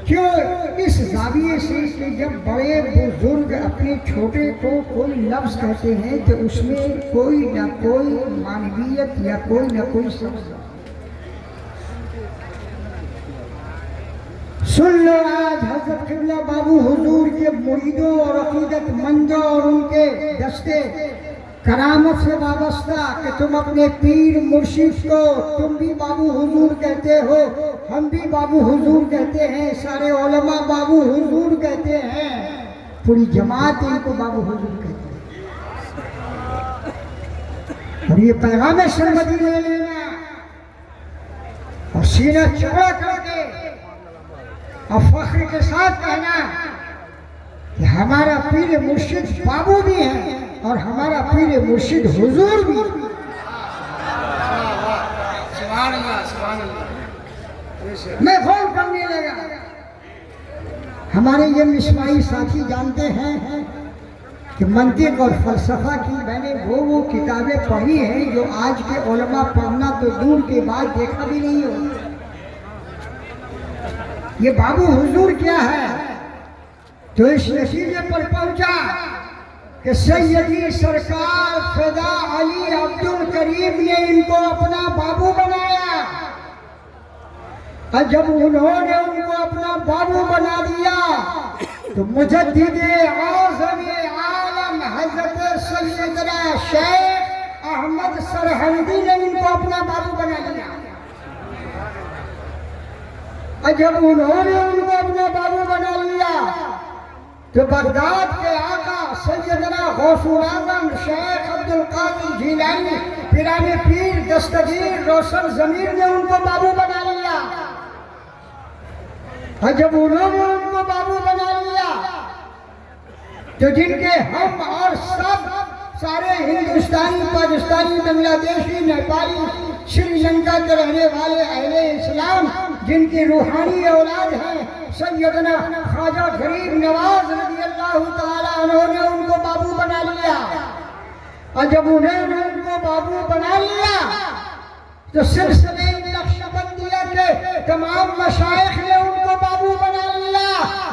क्यों इस जाविये से कि जब बड़े बुजुर्ग अपने छोटे को कोई लफ्ज कहते हैं तो उसमें कोई ना कोई मानवीयत या कोई ना कोई शब्द। सुन लो आज हजरत क़िबला बाबू हुजूर के मुरीदों और अकीदत मंदों और उनके दस्ते करामत से वाबस्ता कि तुम अपने पीर मुर्शिद को तुम भी बाबू हुजूर कहते हो, हम भी बाबू हुजूर कहते हैं, सारे उलमा बाबू हुजूर कहते हैं, पूरी जमात इनको बाबू हुजूर कहते हैं। और ये पैगाम सरमदी ले लेना और सीना चौड़ा करके और फख्र के साथ कहना कि हमारा पीर मुर्शिद बाबू भी है और हमारा पीर मुर्शिद हुजूर भी। मैं फोन करने लगा, हमारे ये मिसवाई साथी जानते हैं कि मंतिक और फलसफा की मैंने वो किताबें पढ़ी हैं जो आज के उलमा पढ़ना तो दूर के बाद देखा भी नहीं हो। ये बाबू हुजूर क्या है तो इस नतीजे पर पहुंचा कि सैयदी सरकार फिदा अली अब्दुल करीम ने इनको अपना बाबू बनाया और जब उन्होंने उनको अपना बाबू बना दिया तो मुजद्दिद आज़म आलम हजरत सैयदना शेख अहमद सरहंदी ने इनको अपना बाबू बना दिया। और जब उन्होंने उनको अपना बाबू बना लिया तो बगदाद के आका सैयदना गौसुल आज़म शेख अब्दुल कादिर जिलानी पिराने पीर दस्तगीर रोशन ज़मीर ने उनको बाबू बना लिया। और जब उन्होंने उनको बाबू बना लिया तो जिनके हम और सब सारे हिंदुस्तानी पाकिस्तानी बांग्लादेशी नेपाली श्रीलंका के रहने वाले अहले इस्लाम जिनकी रूहानी औलाद है सैयदना ख्वाजा गरीब नवाज रज़ी अल्लाह ताला अन्हु ने उनको बाबू बना लिया। और जब उन्होंने उनको बाबू बना लिया तो सिलसिले नक्शबंदिया के तमाम मशाइख ने उनको बाबू बना लिया।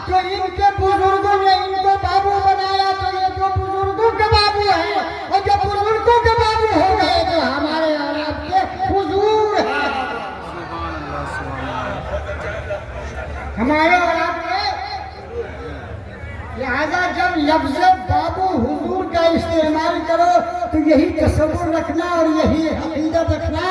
तो इनके बुजुर्गों ने इनको बाबू बनाया तो ये जो बुजुर्गों के बाबू हैं और जब बुजुर्गों के बाबू हो गए तो हमारे औलाद के हुजूर हैं, हमारे औलाद के। लिहाजा जब लफ्ज़ बाबू हुजूर का इस्तेमाल करो तो यही तसव्वुर रखना और यही अकीदत रखना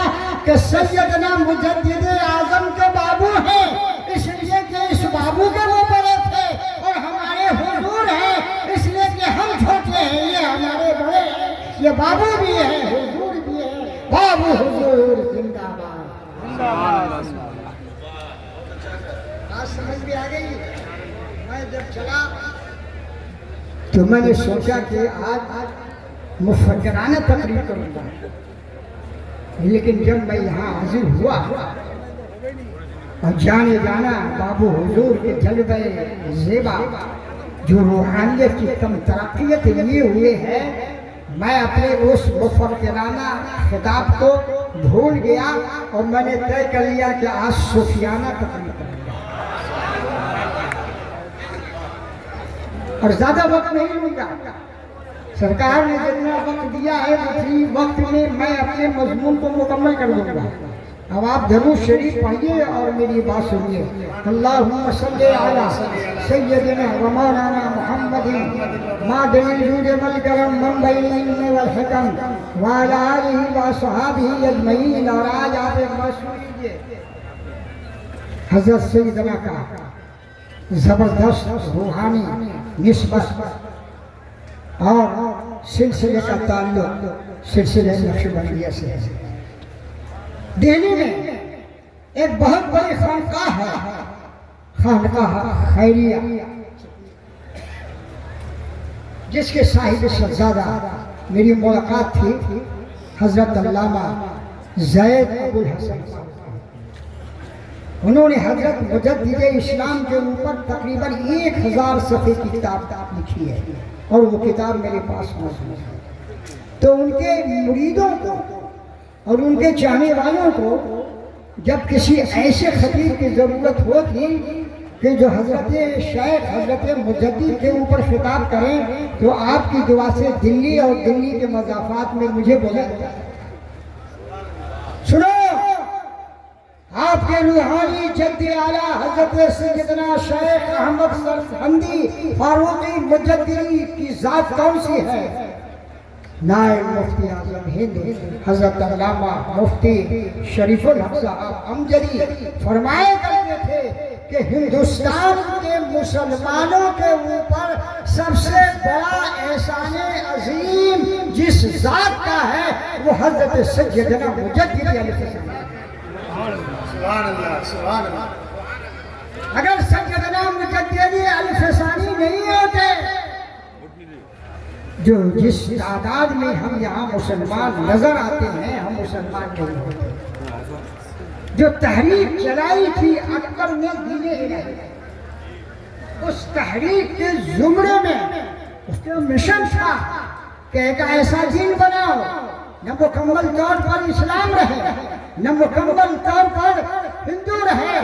कि सैयदना मुजद्दिद आज़म के बाबू हैं, इसलिए कि इस बाबू के वो बड़े थे और हमारे हुजूर हैं इसलिए कि हम छोटे हैं, ये हमारे बड़े हैं, ये बाबू भी है हुजूर भी है। बाबू हुजूर जिंदाबाद। आज समझ में आ गई। मैं जब चला तो मैंने सोचा कि आज मुफक्किराना तकरीर करूँगा, लेकिन जब मैं यहाँ हाजिर हुआ और जाने जाना बाबू हुजूर के जलवे ज़ेबा जो रूहानियत की कम तरक्कियत लिए हुए हैं, मैं अपने उस मुफक्किराना खिताब को भूल गया और मैंने तय कर लिया कि आज सूफियाना तकरीर करूँगा और ज्यादा वक्त नहीं लूंगा। सरकार ने जितना वक्त दिया है उसी वक्त में मैं अपने मजमून को मुकम्मल कर दूंगा। अब आप दरूद शरीफ पढ़िए और मेरी बात सुनिए। अल्लाहुम्मा सल्ली अला सय्यदिना व मौलाना मुहम्मदिन मादनिल जूद वल करम मनबइल इल्म वल हिकम व अला आलिहि व असहाबिहि अजमईन। और आज आप एक बात सुनिए, हजरत सैयदना का जबरदस्त रूहानी निस्बत और सिलसिले का ताल्लुक सिलसिले नक्शबंदिया से है। दिल्ली में एक बहुत बड़ी खानकाह है, खानकाह खैरिया, जिसके साहिब शहजादा मेरी मुलाकात थी हजरत अल्लामा ज़ैद अबुल हसन। उन्होंने हजरत मुजद्दिद इस्लाम के ऊपर तकरीबन 1000 सफ़े की किताब लिखी है और वो किताब मेरे पास मौजूद है। तो उनके मुरीदों को और उनके चाहने वालों को जब किसी ऐसे खतीब की जरूरत होती कि जो हजरत शेख हजरत मुजद्दिद के ऊपर खिताब करें, तो आपकी दुआ से दिल्ली और दिल्ली के मज़ाफ़ात में मुझे बुलाया। सुनो, आपके रूहानी जद्द आला हजरत सैयदना शेख अहमद सरहंदी फारूकी मुजद्दिदी की जात कौन सी है? नायब मुफ्ती आज़म हिंद हजरत अल्लामा मुफ्ती शरीफुल हक साहब अमजदी फरमाया करते थे कि हिंदुस्तान के मुसलमानों के ऊपर सबसे बड़ा एहसान अजीम जिस जात का है वो हजरत सैयदना मुजद्दिदी अलैहिस्सलाम। अगर सैयदना मुजद्दिदी अलैहिस्सलाम नहीं होते, जो जिस तादाद में हम यहाँ मुसलमान नजर आते हैं, हम मुसलमान नहीं होते। जो तहरीक चलाई थी अकबर ने दीने इलाही, उस तहरीक के जुमरे में उसका मिशन था कि एक ऐसा दीन बनाओ न मुकम्मल तौर पर इस्लाम रहे, न मुकम्मल तौर पर हिंदू रहे,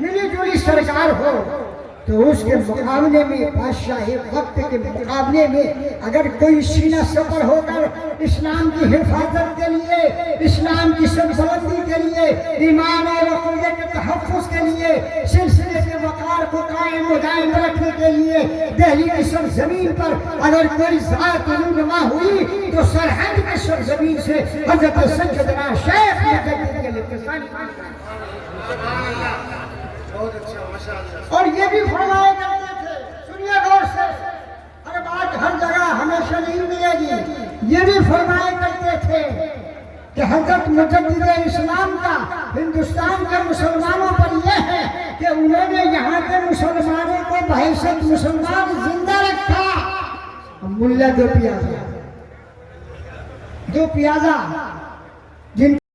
मिली जुली सरकार हो। तो उसके मुकाबले में बादशाही वक्त के मुकाबले में अगर कोई सीना सफर होकर इस्लाम की हिफाजत के लिए, इस्लाम की सरबलंदी के लिए, ईमान और अक़ीदे के तहफ़्फ़ुज़ के लिए, सिलसिले के वक़ार को कायम दायम रखने के लिए दिल्ली की सरज़मीन पर अगर कोई ज़ात रूनुमा हुई तो सरहद की सरज़मीन से हज़रत सैयदना शेख मुजद्दिदी अलैहिस्सलाम। और ये भी फरमाया करते थे, सुनिए गौर से, हर बात हर जगह हमेशा नहीं मिलेगी। ये भी फरमाया करते थे कि हजरत मुजद्दिद इस्लाम का हिंदुस्तान के मुसलमानों पर यह है कि उन्होंने यहाँ के मुसलमानों को बहैसियत मुसलमान जिंदा रखा। मुल्ला दो प्याजा